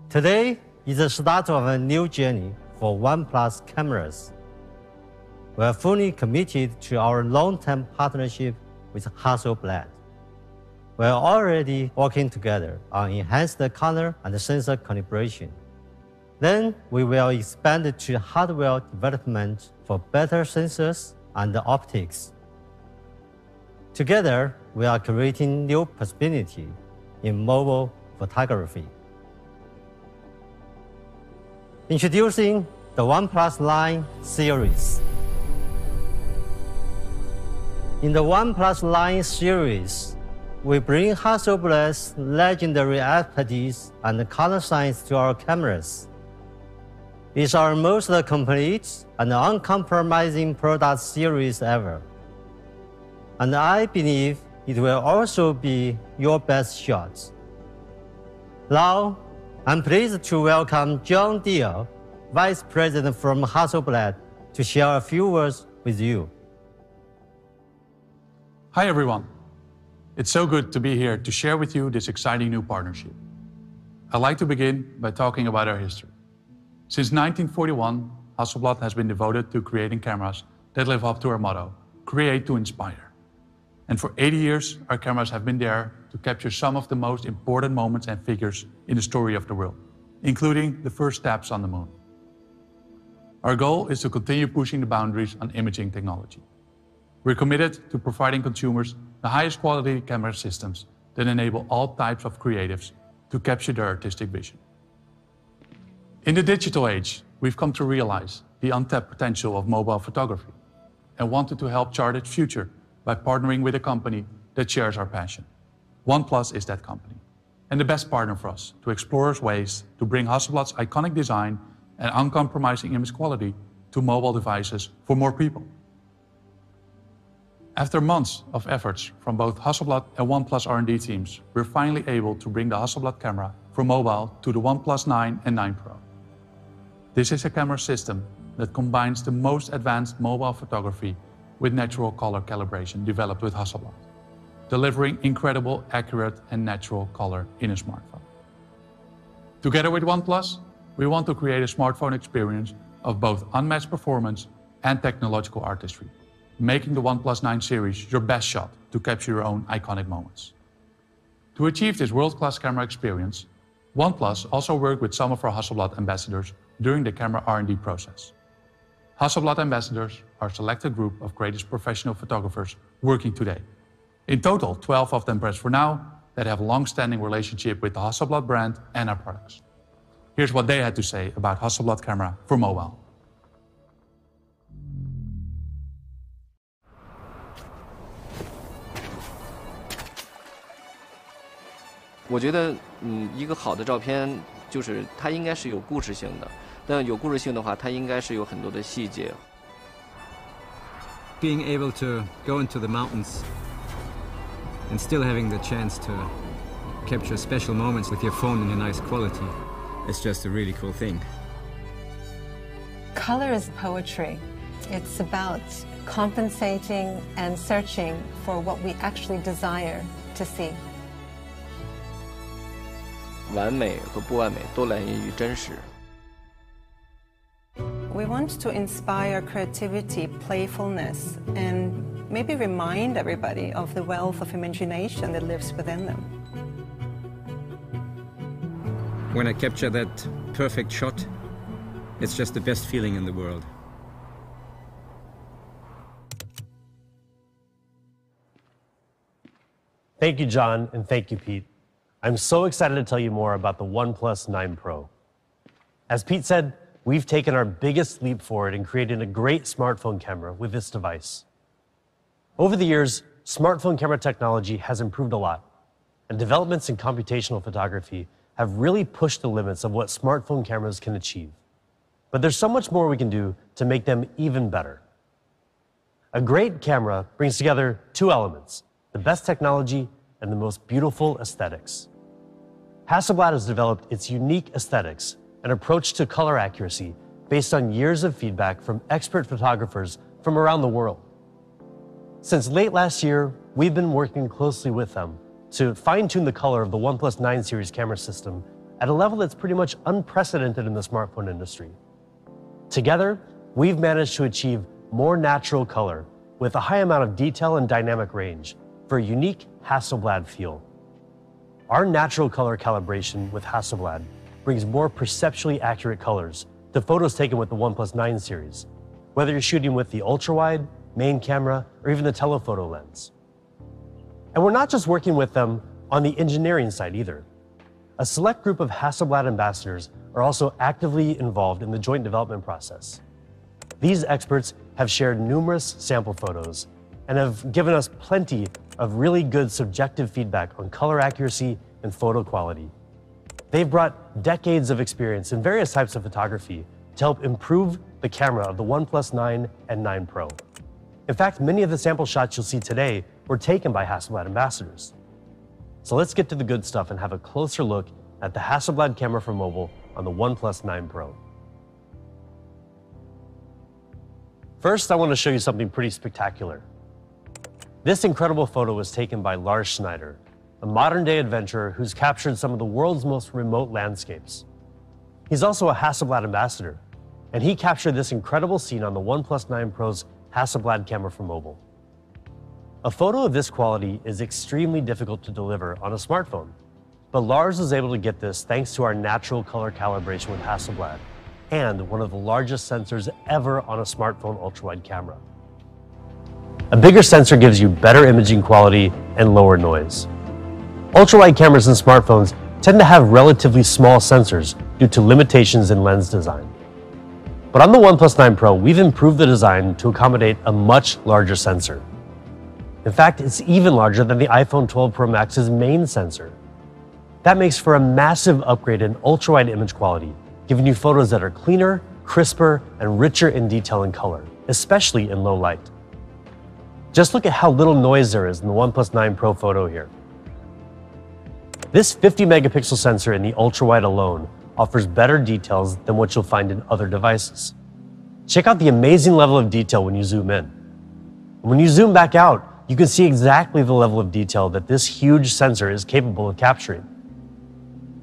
Today is the start of a new journey for OnePlus cameras. We are fully committed to our long-term partnership with Hasselblad. We are already working together on enhanced color and sensor calibration. Then we will expand to hardware development for better sensors and optics. Together, we are creating new possibilities in mobile photography. Introducing the OnePlus 9 series. In the OnePlus 9 series, we bring Hasselblad's legendary expertise and color science to our cameras. It's our most complete and uncompromising product series ever. And I believe it will also be your best shot. Now, I'm pleased to welcome John Deere, Vice President from Hasselblad, to share a few words with you. Hi everyone. It's so good to be here to share with you this exciting new partnership. I'd like to begin by talking about our history. Since 1941, Hasselblad has been devoted to creating cameras that live up to our motto, create to inspire. And for 80 years, our cameras have been there to capture some of the most important moments and figures in the story of the world, including the first steps on the moon. Our goal is to continue pushing the boundaries on imaging technology. We're committed to providing consumers the highest quality camera systems that enable all types of creatives to capture their artistic vision. In the digital age, we've come to realize the untapped potential of mobile photography and wanted to help chart its future by partnering with a company that shares our passion. OnePlus is that company, and the best partner for us to explore ways to bring Hasselblad's iconic design and uncompromising image quality to mobile devices for more people. After months of efforts from both Hasselblad and OnePlus R&D teams, we're finally able to bring the Hasselblad camera from mobile to the OnePlus 9 and 9 Pro. This is a camera system that combines the most advanced mobile photography with natural color calibration developed with Hasselblad, delivering incredible, accurate, and natural color in a smartphone. Together with OnePlus, we want to create a smartphone experience of both unmatched performance and technological artistry, making the OnePlus 9 series your best shot to capture your own iconic moments. To achieve this world-class camera experience, OnePlus also worked with some of our Hasselblad ambassadors during the camera R&D process. Hasselblad ambassadors are a selected group of greatest professional photographers working today. In total, 12 of them press for now that have a long-standing relationship with the Hasselblad brand and our products. Here's what they had to say about Hasselblad camera for mobile.我觉得，一个好的照片就是它应该是有故事性的，但有故事性的话，它应该是有很多的细节。Being able to go into the mountains and still having the chance to capture special moments with your phone in a nice quality is just a really cool thing. Color is poetry. It's about compensating and searching for what we actually desire to see. 完美和不完美都来源于真实。We want to inspire creativity, playfulness, and maybe remind everybody of the wealth of imagination that lives within them. When I capture that perfect shot, it's just the best feeling in the world. Thank you, John, and thank you, Pete. I'm so excited to tell you more about the OnePlus 9 Pro. As Pete said, we've taken our biggest leap forward in creating a great smartphone camera with this device. Over the years, smartphone camera technology has improved a lot, and developments in computational photography have really pushed the limits of what smartphone cameras can achieve. But there's so much more we can do to make them even better. A great camera brings together two elements, the best technology and the most beautiful aesthetics. Hasselblad has developed its unique aesthetics and approach to color accuracy based on years of feedback from expert photographers from around the world. Since late last year, we've been working closely with them to fine-tune the color of the OnePlus 9 series camera system at a level that's pretty much unprecedented in the smartphone industry. Together, we've managed to achieve more natural color with a high amount of detail and dynamic range for a unique Hasselblad feel. Our natural color calibration with Hasselblad brings more perceptually accurate colors to photos taken with the OnePlus 9 series, whether you're shooting with the ultra-wide, main camera, or even the telephoto lens. And we're not just working with them on the engineering side either. A select group of Hasselblad ambassadors are also actively involved in the joint development process. These experts have shared numerous sample photos and have given us plenty of really good subjective feedback on color accuracy and photo quality. They've brought decades of experience in various types of photography to help improve the camera of the OnePlus 9 and 9 Pro. In fact, many of the sample shots you'll see today were taken by Hasselblad ambassadors. So let's get to the good stuff and have a closer look at the Hasselblad camera for mobile on the OnePlus 9 Pro. First, I want to show you something pretty spectacular. This incredible photo was taken by Lars Schneider, a modern-day adventurer who's captured some of the world's most remote landscapes. He's also a Hasselblad ambassador, and he captured this incredible scene on the OnePlus 9 Pro's Hasselblad camera for mobile. A photo of this quality is extremely difficult to deliver on a smartphone, but Lars was able to get this thanks to our natural color calibration with Hasselblad and one of the largest sensors ever on a smartphone ultra-wide camera. A bigger sensor gives you better imaging quality and lower noise. Ultra-wide cameras in smartphones tend to have relatively small sensors due to limitations in lens design. But on the OnePlus 9 Pro, we've improved the design to accommodate a much larger sensor. In fact, it's even larger than the iPhone 12 Pro Max's main sensor. That makes for a massive upgrade in ultra-wide image quality, giving you photos that are cleaner, crisper, and richer in detail and color, especially in low light. Just look at how little noise there is in the OnePlus 9 Pro photo here. This 50 megapixel sensor in the ultra-wide alone offers better details than what you'll find in other devices. Check out the amazing level of detail when you zoom in. When you zoom back out, you can see exactly the level of detail that this huge sensor is capable of capturing.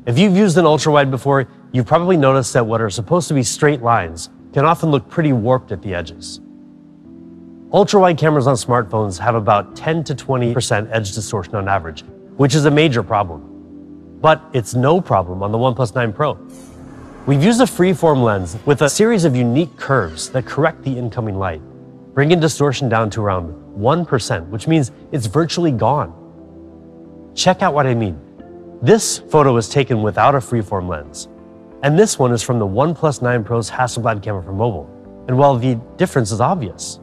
If you've used an ultra-wide before, you've probably noticed that what are supposed to be straight lines can often look pretty warped at the edges. Ultra-wide cameras on smartphones have about 10 to 20% edge distortion on average, which is a major problem. But it's no problem on the OnePlus 9 Pro. We've used a freeform lens with a series of unique curves that correct the incoming light, bringing distortion down to around 1%, which means it's virtually gone. Check out what I mean. This photo was taken without a freeform lens, and this one is from the OnePlus 9 Pro's Hasselblad camera for mobile. And while the difference is obvious,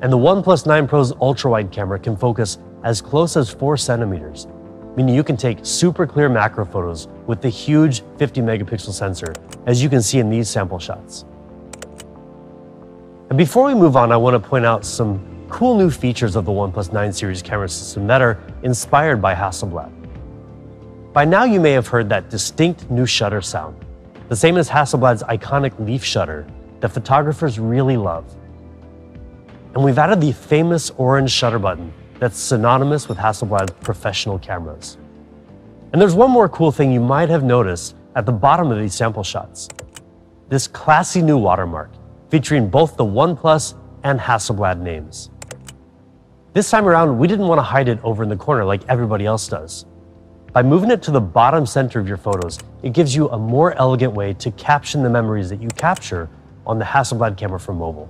and the OnePlus 9 Pro's ultra-wide camera can focus as close as 4 centimeters, meaning you can take super clear macro photos with the huge 50 megapixel sensor, as you can see in these sample shots. And before we move on, I want to point out some cool new features of the OnePlus 9 series camera system that are inspired by Hasselblad. By now you may have heard that distinct new shutter sound, the same as Hasselblad's iconic leaf shutter that photographers really love. And we've added the famous orange shutter button that's synonymous with Hasselblad's professional cameras. And there's one more cool thing you might have noticed at the bottom of these sample shots. This classy new watermark, featuring both the OnePlus and Hasselblad names. This time around, we didn't want to hide it over in the corner like everybody else does. By moving it to the bottom center of your photos, it gives you a more elegant way to caption the memories that you capture on the Hasselblad camera for mobile.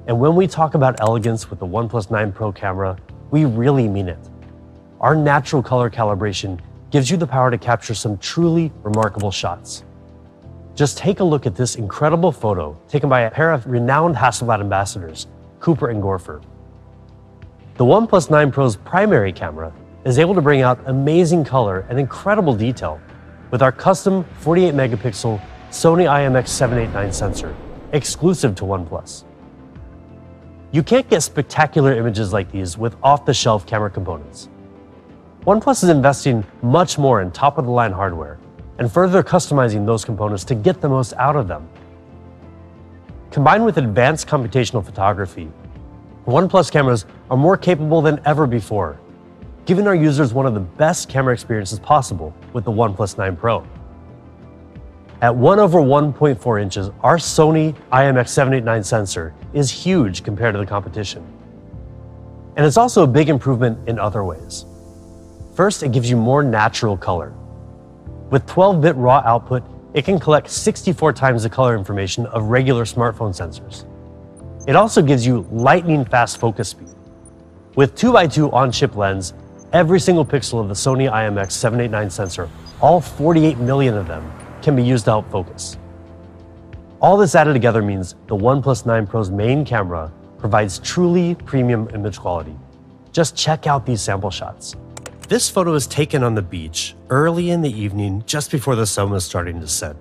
And when we talk about elegance with the OnePlus 9 Pro camera, we really mean it. Our natural color calibration gives you the power to capture some truly remarkable shots. Just take a look at this incredible photo taken by a pair of renowned Hasselblad ambassadors, Cooper and Gorfer. The OnePlus 9 Pro's primary camera is able to bring out amazing color and incredible detail with our custom 48 megapixel Sony IMX789 sensor, exclusive to OnePlus. You can't get spectacular images like these with off-the-shelf camera components. OnePlus is investing much more in top-of-the-line hardware and further customizing those components to get the most out of them. Combined with advanced computational photography, OnePlus cameras are more capable than ever before. giving our users one of the best camera experiences possible with the OnePlus 9 Pro. At 1/1.4 inches, our Sony IMX789 sensor is huge compared to the competition. And it's also a big improvement in other ways. First, it gives you more natural color. With 12-bit raw output, it can collect 64 times the color information of regular smartphone sensors. It also gives you lightning-fast focus speed. With 2x2 on-chip lens, every single pixel of the Sony IMX789 sensor, all 48 million of them, can be used to help focus. All this added together means the OnePlus 9 Pro's main camera provides truly premium image quality. Just check out these sample shots. This photo is taken on the beach early in the evening just before the sun was starting to set.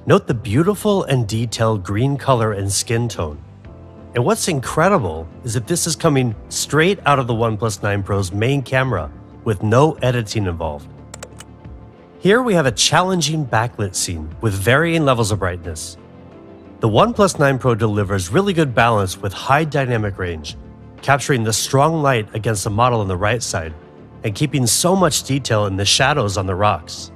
Note the beautiful and detailed green color and skin tone. And what's incredible is that this is coming straight out of the OnePlus 9 Pro's main camera with no editing involved. Here we have a challenging backlit scene with varying levels of brightness. The OnePlus 9 Pro delivers really good balance with high dynamic range, capturing the strong light against the model on the right side and keeping so much detail in the shadows on the rocks.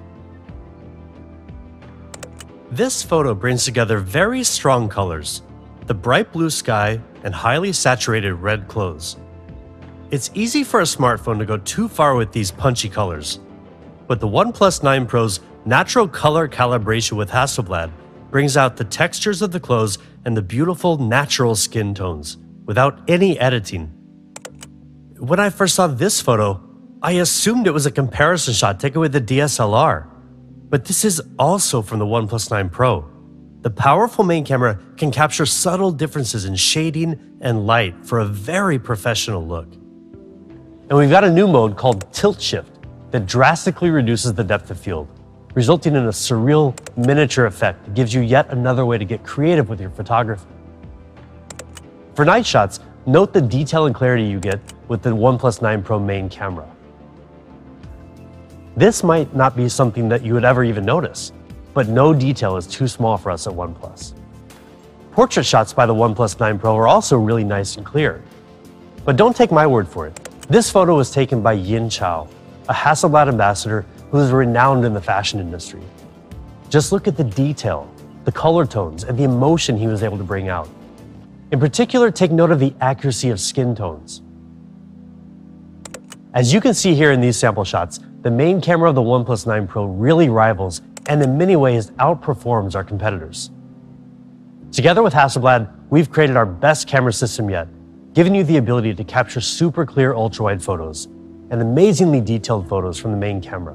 This photo brings together very strong colors, the bright blue sky and highly saturated red clothes. It's easy for a smartphone to go too far with these punchy colors, but the OnePlus 9 Pro's natural color calibration with Hasselblad brings out the textures of the clothes and the beautiful natural skin tones without any editing. When I first saw this photo, I assumed it was a comparison shot taken with the DSLR, but this is also from the OnePlus 9 Pro. The powerful main camera can capture subtle differences in shading and light for a very professional look. And we've got a new mode called Tilt Shift that drastically reduces the depth of field, resulting in a surreal miniature effect that gives you yet another way to get creative with your photography. For night shots, note the detail and clarity you get with the OnePlus 9 Pro main camera. This might not be something that you would ever even notice, but no detail is too small for us at OnePlus. Portrait shots by the OnePlus 9 Pro are also really nice and clear. But don't take my word for it. This photo was taken by Yin Chao, a Hasselblad ambassador who is renowned in the fashion industry. Just look at the detail, the color tones, and the emotion he was able to bring out. In particular, take note of the accuracy of skin tones. As you can see here in these sample shots, the main camera of the OnePlus 9 Pro really rivals and in many ways outperforms our competitors. Together with Hasselblad, we've created our best camera system yet, giving you the ability to capture super clear ultra-wide photos and amazingly detailed photos from the main camera.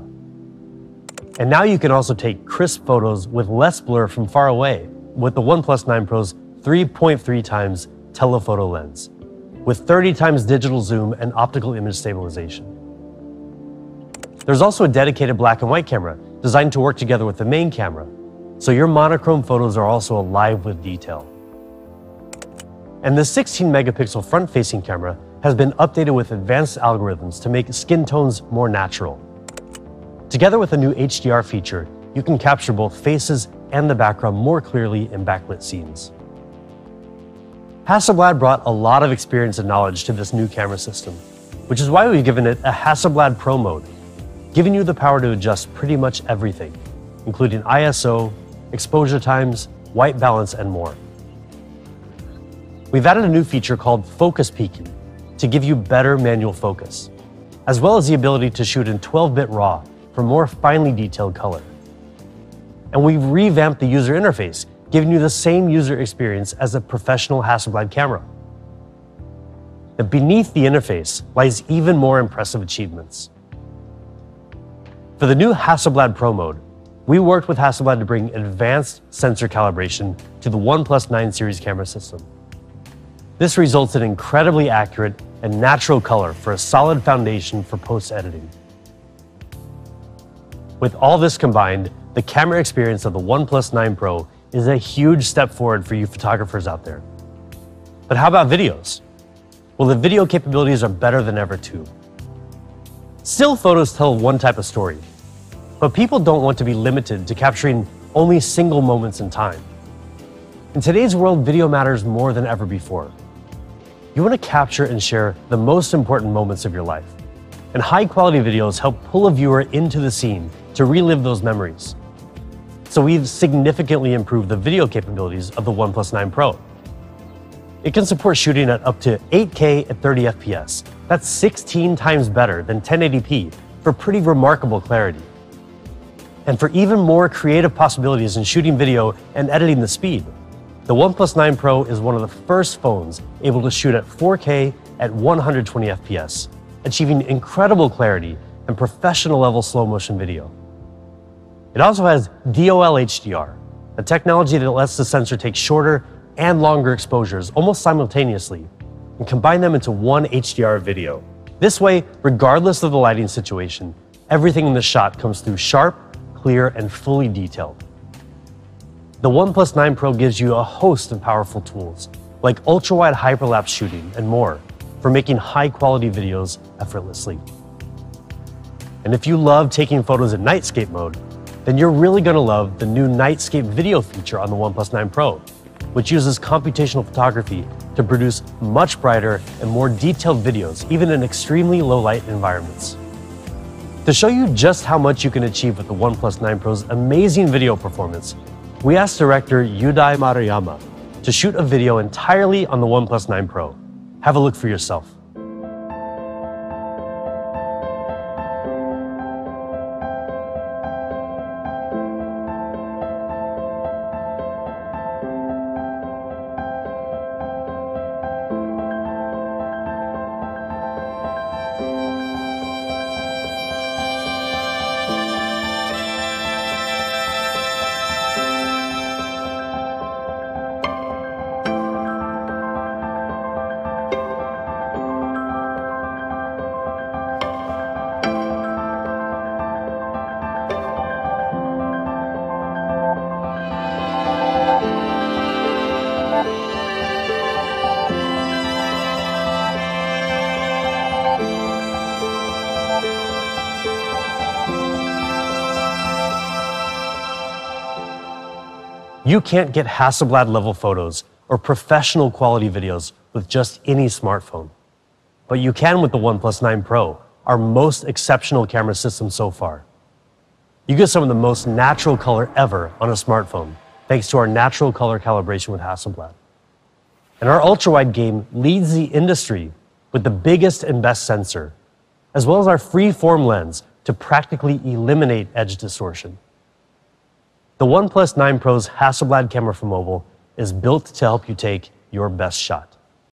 And now you can also take crisp photos with less blur from far away with the OnePlus 9 Pro's 3.3 times telephoto lens, with 30 times digital zoom and optical image stabilization. There's also a dedicated black and white camera designed to work together with the main camera, so your monochrome photos are also alive with detail. And the 16 megapixel front-facing camera has been updated with advanced algorithms to make skin tones more natural. Together with a new HDR feature, you can capture both faces and the background more clearly in backlit scenes. Hasselblad brought a lot of experience and knowledge to this new camera system, which is why we've given it a Hasselblad Pro mode, giving you the power to adjust pretty much everything, including ISO, exposure times, white balance, and more. We've added a new feature called focus peaking to give you better manual focus, as well as the ability to shoot in 12-bit RAW for more finely detailed color. And we've revamped the user interface, giving you the same user experience as a professional Hasselblad camera. And beneath the interface lies even more impressive achievements. For the new Hasselblad Pro mode, we worked with Hasselblad to bring advanced sensor calibration to the OnePlus 9 series camera system. This results in incredibly accurate and natural color for a solid foundation for post-editing. With all this combined, the camera experience of the OnePlus 9 Pro is a huge step forward for you photographers out there. But how about videos? Well, the video capabilities are better than ever too. Still photos tell one type of story, but people don't want to be limited to capturing only single moments in time. In today's world, video matters more than ever before. You want to capture and share the most important moments of your life. and high-quality videos help pull a viewer into the scene to relive those memories. So we've significantly improved the video capabilities of the OnePlus 9 Pro. It can support shooting at up to 8K at 30 FPS. That's 16 times better than 1080p for pretty remarkable clarity. And for even more creative possibilities in shooting video and editing the speed, the OnePlus 9 Pro is one of the first phones able to shoot at 4K at 120 FPS, achieving incredible clarity and professional level slow motion video. It also has DOL HDR, a technology that lets the sensor take shorter and longer exposures almost simultaneously and combine them into one HDR video. This way, regardless of the lighting situation, everything in the shot comes through sharp, clear, and fully detailed. The OnePlus 9 Pro gives you a host of powerful tools, like ultra-wide hyperlapse shooting and more, for making high-quality videos effortlessly. And if you love taking photos in nightscape mode, then you're really going to love the new Nightscape video feature on the OnePlus 9 Pro, which uses computational photography to produce much brighter and more detailed videos, even in extremely low-light environments. To show you just how much you can achieve with the OnePlus 9 Pro's amazing video performance, we asked director Yudai Maruyama to shoot a video entirely on the OnePlus 9 Pro. Have a look for yourself. You can't get Hasselblad level photos or professional quality videos with just any smartphone. But you can with the OnePlus 9 Pro, our most exceptional camera system so far. You get some of the most natural color ever on a smartphone, thanks to our natural color calibration with Hasselblad. And our ultra-wide game leads the industry with the biggest and best sensor, as well as our Freeform lens to practically eliminate edge distortion. The OnePlus 9 Pro's Hasselblad camera for mobile is built to help you take your best shot.